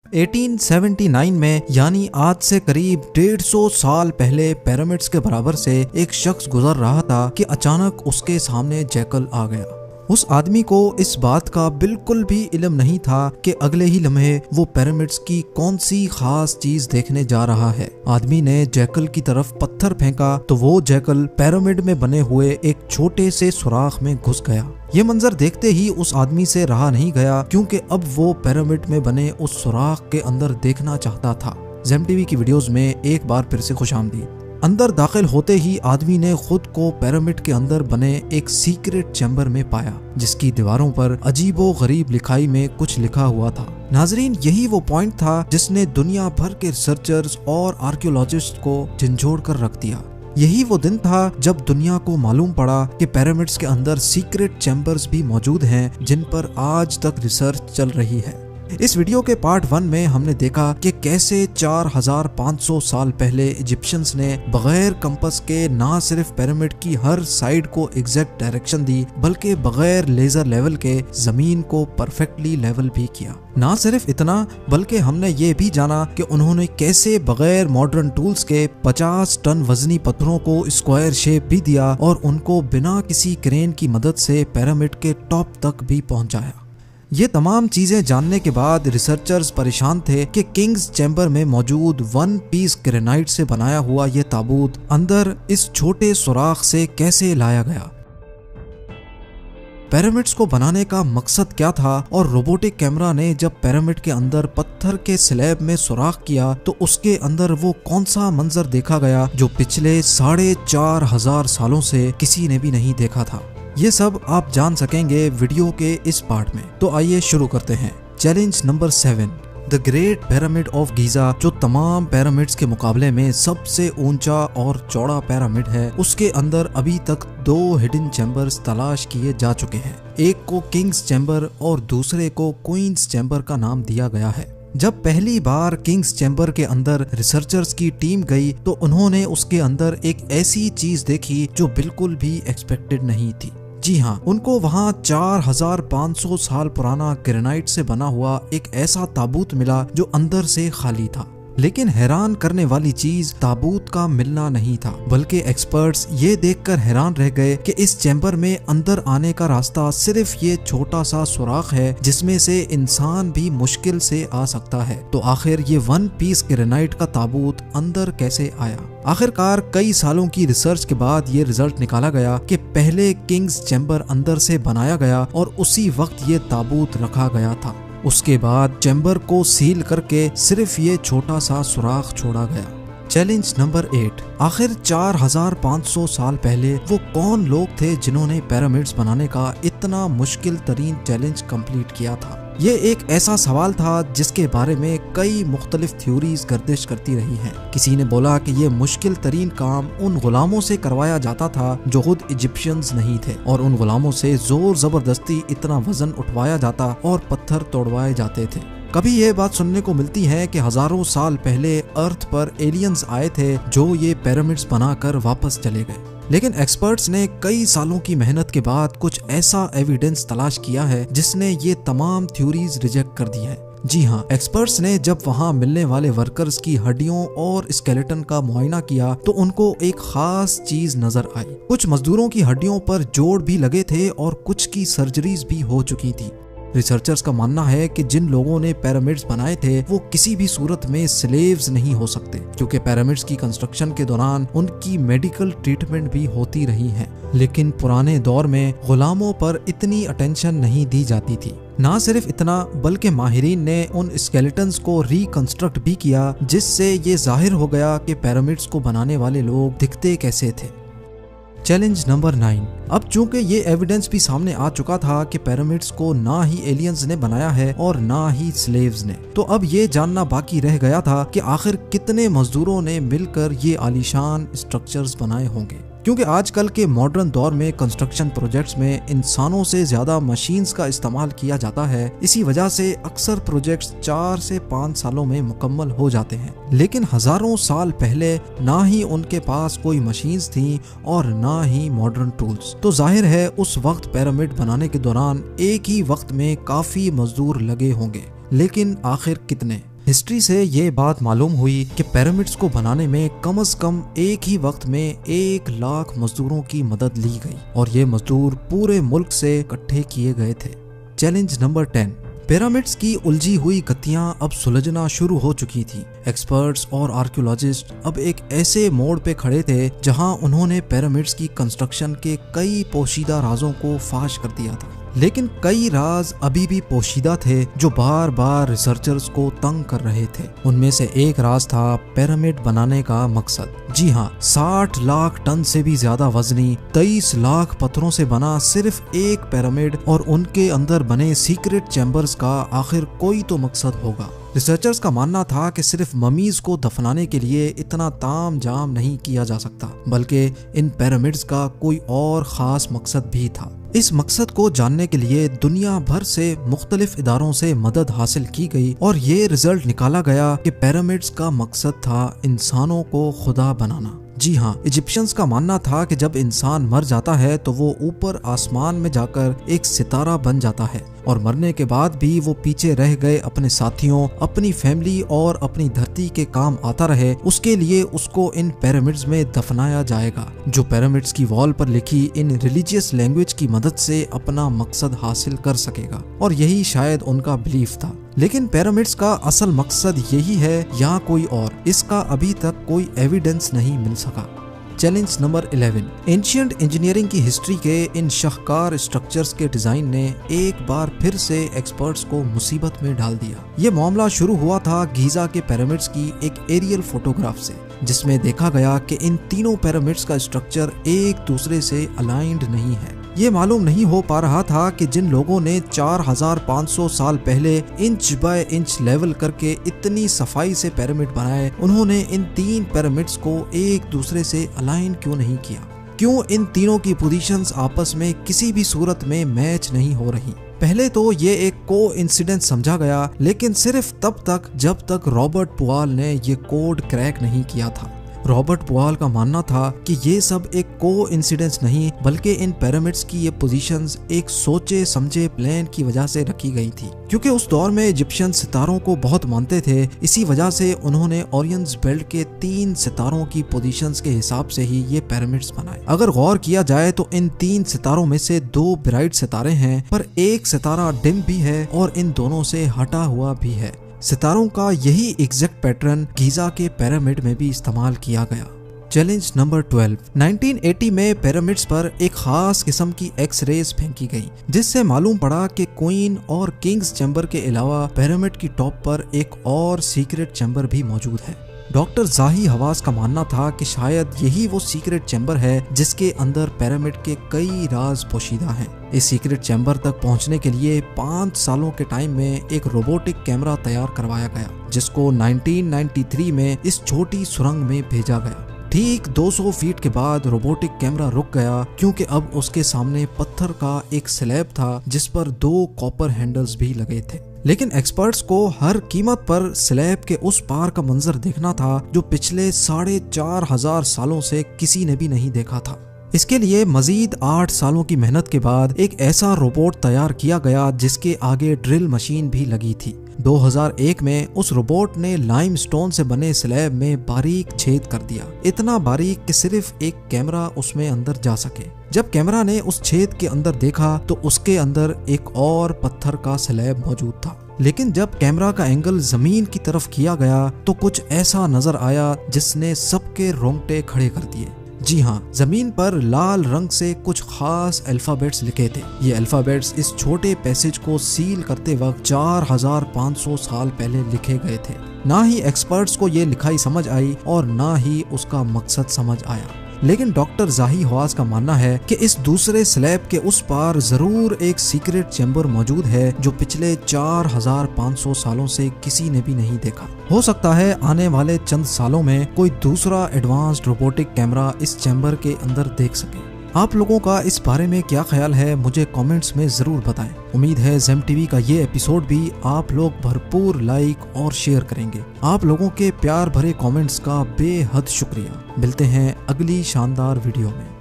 1879 में यानी आज से करीब 150 साल पहले पिरामिड्स के बराबर से एक शख्स गुजर रहा था कि अचानक उसके सामने जैकल आ गया। उस आदमी को इस बात का बिल्कुल भी इल्म नहीं था कि अगले ही लम्हे वो पिरामिड्स की कौन सी खास चीज देखने जा रहा है। आदमी ने जैकल की तरफ पत्थर फेंका तो वो जैकल पिरामिड में बने हुए एक छोटे से सुराख में घुस गया। ये मंजर देखते ही उस आदमी से रहा नहीं गया, क्योंकि अब वो पिरामिड में बने उस सुराख के अंदर देखना चाहता था। ज़ेम टीवी की वीडियोस में एक बार फिर से खुशामदीद। अंदर दाखिल होते ही आदमी ने खुद को पिरामिड के अंदर बने एक सीक्रेट चैम्बर में पाया, जिसकी दीवारों पर अजीबो गरीब लिखाई में कुछ लिखा हुआ था। नाजरीन, यही वो पॉइंट था जिसने दुनिया भर के रिसर्चर्स और आर्कियोलॉजिस्ट को झंझोड़ कर रख दिया। यही वो दिन था जब दुनिया को मालूम पड़ा कि पिरामिड्स के अंदर सीक्रेट चैम्बर्स भी मौजूद हैं, जिन पर आज तक रिसर्च चल रही है। इस वीडियो के पार्ट 1 में हमने देखा कि कैसे 4500 साल पहले इजिप्शियंस ने बगैर कंपास के ना सिर्फ पिरामिड की हर साइड को एग्जैक्ट डायरेक्शन दी, बल्कि बगैर लेजर लेवल के जमीन को परफेक्टली लेवल भी किया। ना सिर्फ इतना, बल्कि हमने ये भी जाना कि उन्होंने कैसे बगैर मॉडर्न टूल्स के 50 टन वजनी पत्थरों को स्क्वायर शेप भी दिया और उनको बिना किसी क्रेन की मदद से पिरामिड के टॉप तक भी पहुंचाया। ये तमाम चीजें जानने के बाद रिसर्चर्स परेशान थे कि किंग्स चैम्बर में मौजूद 1 पीस ग्रेनाइट से बनाया हुआ ये ताबूत अंदर इस छोटे सुराख से कैसे लाया गया। पिरामिड्स को बनाने का मकसद क्या था और रोबोटिक कैमरा ने जब पिरामिड के अंदर पत्थर के स्लैब में सुराख किया तो उसके अंदर वो कौन सा मंजर देखा गया जो पिछले 4500 सालों से किसी ने भी नहीं देखा था। ये सब आप जान सकेंगे वीडियो के इस पार्ट में। तो आइए शुरू करते हैं। Challenge number 7, the great pyramid of Giza, जो तमाम पिरामिड्स के मुकाबले में सबसे ऊंचा और चौड़ा पिरामिड है। उसके अंदर अभी तक 2 हिडन चैम्बर्स तलाश किए जा चुके हैं। एक को किंग्स चैम्बर और दूसरे को क्वींस चैम्बर का नाम दिया गया है। जब पहली बार किंग्स चैम्बर के अंदर रिसर्चर्स की टीम गई तो उन्होंने उसके अंदर एक ऐसी चीज देखी जो बिल्कुल भी एक्सपेक्टेड नहीं थी। जी हाँ, उनको वहाँ 4500 साल पुराना ग्रेनाइट से बना हुआ एक ऐसा ताबूत मिला जो अंदर से खाली था। लेकिन हैरान करने वाली चीज ताबूत का मिलना नहीं था, बल्कि एक्सपर्ट्स ये देखकर हैरान रह गए कि इस चैम्बर में अंदर आने का रास्ता सिर्फ ये छोटा सा सुराख है जिसमें से इंसान भी मुश्किल से आ सकता है। तो आखिर ये 1 पीस ग्रेनाइट का ताबूत अंदर कैसे आया? आखिरकार कई सालों की रिसर्च के बाद ये रिजल्ट निकाला गया कि पहले किंग्स चैम्बर अंदर से बनाया गया और उसी वक्त ये ताबूत रखा गया था। उसके बाद चैम्बर को सील करके सिर्फ ये छोटा सा सुराख छोड़ा गया। चैलेंज नंबर 8, आखिर 4500 साल पहले वो कौन लोग थे जिन्होंने पिरामिड्स बनाने का इतना मुश्किल तरीन चैलेंज कंप्लीट किया था? ये एक ऐसा सवाल था जिसके बारे में कई मुख्तलिफ थ्योरीज गर्दिश करती रही हैं। किसी ने बोला कि ये मुश्किल तरीन काम उन गुलामों से करवाया जाता था जो खुद इजिप्शियंस नहीं थे, और उन गुलामों से जोर जबरदस्ती इतना वजन उठवाया जाता और पत्थर तोड़वाए जाते थे। कभी ये बात सुनने को मिलती है कि हजारों साल पहले अर्थ पर एलियंस आए थे जो ये पिरामिड्स बनाकर वापस चले गए। लेकिन एक्सपर्ट्स ने कई सालों की मेहनत के बाद कुछ ऐसा एविडेंस तलाश किया है जिसने ये तमाम थ्योरीज रिजेक्ट कर दी है। जी हाँ, एक्सपर्ट्स ने जब वहाँ मिलने वाले वर्कर्स की हड्डियों और स्केलेटन का मुआयना किया तो उनको एक खास चीज नजर आई। कुछ मजदूरों की हड्डियों पर जोड़ भी लगे थे और कुछ की सर्जरीज भी हो चुकी थी। रिसर्चर्स का मानना है कि जिन लोगों ने पिरामिड्स बनाए थे वो किसी भी सूरत में स्लेव्स नहीं हो सकते, क्योंकि पिरामिड्स की कंस्ट्रक्शन के दौरान उनकी मेडिकल ट्रीटमेंट भी होती रही है। लेकिन पुराने दौर में गुलामों पर इतनी अटेंशन नहीं दी जाती थी। ना सिर्फ इतना, बल्कि माहिरीन ने उन स्केलेटन्स को रिकंस्ट्रक्ट भी किया, जिससे ये जाहिर हो गया कि पिरामिड्स को बनाने वाले लोग दिखते कैसे थे। चैलेंज नंबर 9, अब चूंकि ये एविडेंस भी सामने आ चुका था कि पिरामिड्स को ना ही एलियंस ने बनाया है और ना ही स्लेव्स ने, तो अब ये जानना बाकी रह गया था कि आखिर कितने मजदूरों ने मिलकर ये आलीशान स्ट्रक्चर्स बनाए होंगे। क्योंकि आजकल के मॉडर्न दौर में कंस्ट्रक्शन प्रोजेक्ट्स में इंसानों से ज्यादा मशीन्स का इस्तेमाल किया जाता है। इसी वजह से अक्सर प्रोजेक्ट्स 4 से 5 सालों में मुकम्मल हो जाते हैं। लेकिन हजारों साल पहले ना ही उनके पास कोई मशीन्स थी और ना ही मॉडर्न टूल्स, तो जाहिर है उस वक्त पिरामिड बनाने के दौरान एक ही वक्त में काफी मजदूर लगे होंगे। लेकिन आखिर कितने? हिस्ट्री से ये बात मालूम हुई कि पिरामिड्स को बनाने में कम से कम एक ही वक्त में 1 लाख मजदूरों की मदद ली गई और ये मजदूर पूरे मुल्क से इकट्ठे किए गए थे। Challenge number 10। पिरामिड्स की उलझी हुई गतियां अब सुलझना शुरू हो चुकी थी। एक्सपर्ट्स और आर्कियोलॉजिस्ट अब एक ऐसे मोड़ पे खड़े थे जहां उन्होंने पिरामिड्स की कंस्ट्रक्शन के कई पोशीदा राजों को फाश कर दिया था, लेकिन कई राज अभी भी पोशीदा थे जो बार बार रिसर्चर्स को तंग कर रहे थे। उनमें से एक राज था पिरामिड बनाने का मकसद। जी हाँ, 60 लाख टन से भी ज्यादा वजनी 23 लाख पत्थरों से बना सिर्फ एक पिरामिड और उनके अंदर बने सीक्रेट चैम्बर्स का आखिर कोई तो मकसद होगा। रिसर्चर्स का मानना था कि सिर्फ ममीज को दफनाने के लिए इतना ताम जाम नहीं किया जा सकता, बल्कि इन पिरामिड्स का कोई और खास मकसद भी था। इस मकसद को जानने के लिए दुनिया भर से मुख्तलिफ इदारों से मदद हासिल की गई और ये रिजल्ट निकाला गया कि पिरामिड्स का मकसद था इंसानों को खुदा बनाना। जी हाँ, इजिप्शियंस का मानना था कि जब इंसान मर जाता है तो वो ऊपर आसमान में जाकर एक सितारा बन जाता है और मरने के बाद भी वो पीछे रह गए अपने साथियों, अपनी फैमिली और अपनी धरती के काम आता रहे, उसके लिए उसको इन पिरामिड्स में दफनाया जाएगा, जो पिरामिड्स की वॉल पर लिखी इन रिलीजियस लैंग्वेज की मदद से अपना मकसद हासिल कर सकेगा। और यही शायद उनका बिलीफ था। लेकिन पिरामिड्स का असल मकसद यही है या कोई और, इसका अभी तक कोई एविडेंस नहीं मिल सका। Challenge number 11। एंशिएंट इंजीनियरिंग की हिस्ट्री के इन शाहकार स्ट्रक्चर्स के डिजाइन ने एक बार फिर से एक्सपर्ट्स को मुसीबत में डाल दिया। ये मामला शुरू हुआ था गीजा के पिरामिड्स की एक एरियल फोटोग्राफ से, जिसमें देखा गया कि इन तीनों पिरामिड्स का स्ट्रक्चर एक दूसरे से अलाइंड नहीं है। ये मालूम नहीं हो पा रहा था कि जिन लोगों ने 4500 साल पहले इंच बाय इंच लेवल करके इतनी सफाई से पिरामिड बनाए, उन्होंने इन 3 पिरामिड्स को एक दूसरे से अलाइन क्यों नहीं किया। क्यों इन तीनों की पोजीशंस आपस में किसी भी सूरत में मैच नहीं हो रही। पहले तो ये एक कोइंसिडेंस समझा गया, लेकिन सिर्फ तब तक जब तक रॉबर्ट पुआल ने ये कोड क्रैक नहीं किया था। रॉबर्ट पुआल का मानना था कि ये सब एक कोइंसिडेंस नहीं, बल्कि इन पिरामिड्स की ये पोजीशंस एक सोचे समझे प्लान की वजह से रखी गई थी। क्योंकि उस दौर में इजिप्शियन सितारों को बहुत मानते थे, इसी वजह से उन्होंने ओरियंस बेल्ट के 3 सितारों की पोजीशंस के हिसाब से ही ये पिरामिड्स बनाए। अगर गौर किया जाए तो इन 3 सितारों में से 2 ब्राइट सितारे हैं, पर एक सितारा डिम भी है और इन दोनों से हटा हुआ भी है। सितारों का यही एग्जैक्ट पैटर्न गीजा के पिरामिड में भी इस्तेमाल किया गया। Challenge number 12। 1980 में पिरामिड्स पर एक खास किस्म की एक्स रेज फेंकी गई, जिससे मालूम पड़ा कि क्वीन और किंग्स चैम्बर के अलावा पिरामिड की टॉप पर एक और सीक्रेट चैम्बर भी मौजूद है। डॉक्टर जाही हवास का मानना था कि शायद यही वो सीक्रेट चैम्बर है जिसके अंदर पिरामिड के कई राज पोशीदा हैं। इस सीक्रेट चैम्बर तक पहुंचने के लिए 5 सालों के टाइम में एक रोबोटिक कैमरा तैयार करवाया गया, जिसको 1993 में इस छोटी सुरंग में भेजा गया। ठीक 200 फीट के बाद रोबोटिक कैमरा रुक गया, क्योंकि अब उसके सामने पत्थर का एक स्लैब था जिस पर 2 कॉपर हैंडल्स भी लगे थे। लेकिन एक्सपर्ट्स को हर कीमत पर स्लैब के उस पार का मंजर देखना था जो पिछले 4500 सालों से किसी ने भी नहीं देखा था। इसके लिए मजीद 8 सालों की मेहनत के बाद एक ऐसा रोबोट तैयार किया गया जिसके आगे ड्रिल मशीन भी लगी थी। 2001 में उस रोबोट ने लाइमस्टोन से बने स्लैब में बारीक छेद कर दिया, इतना बारीक कि सिर्फ एक कैमरा उसमें अंदर जा सके। जब कैमरा ने उस छेद के अंदर देखा तो उसके अंदर एक और पत्थर का स्लैब मौजूद था। लेकिन जब कैमरा का एंगल जमीन की तरफ किया गया तो कुछ ऐसा नजर आया जिसने सबके रोंगटे खड़े कर दिए। जी हाँ, जमीन पर लाल रंग से कुछ खास अल्फाबेट्स लिखे थे। ये अल्फाबेट्स इस छोटे पैसेज को सील करते वक्त 4500 साल पहले लिखे गए थे। ना ही एक्सपर्ट्स को ये लिखाई समझ आई और ना ही उसका मकसद समझ आया। लेकिन डॉक्टर जाही हवास का मानना है कि इस दूसरे स्लैब के उस पार जरूर एक सीक्रेट चैम्बर मौजूद है जो पिछले 4500 सालों से किसी ने भी नहीं देखा। हो सकता है आने वाले चंद सालों में कोई दूसरा एडवांस्ड रोबोटिक कैमरा इस चैम्बर के अंदर देख सके। आप लोगों का इस बारे में क्या ख्याल है, मुझे कमेंट्स में जरूर बताएं। उम्मीद है जेम टीवी का ये एपिसोड भी आप लोग भरपूर लाइक और शेयर करेंगे। आप लोगों के प्यार भरे कमेंट्स का बेहद शुक्रिया। मिलते हैं अगली शानदार वीडियो में।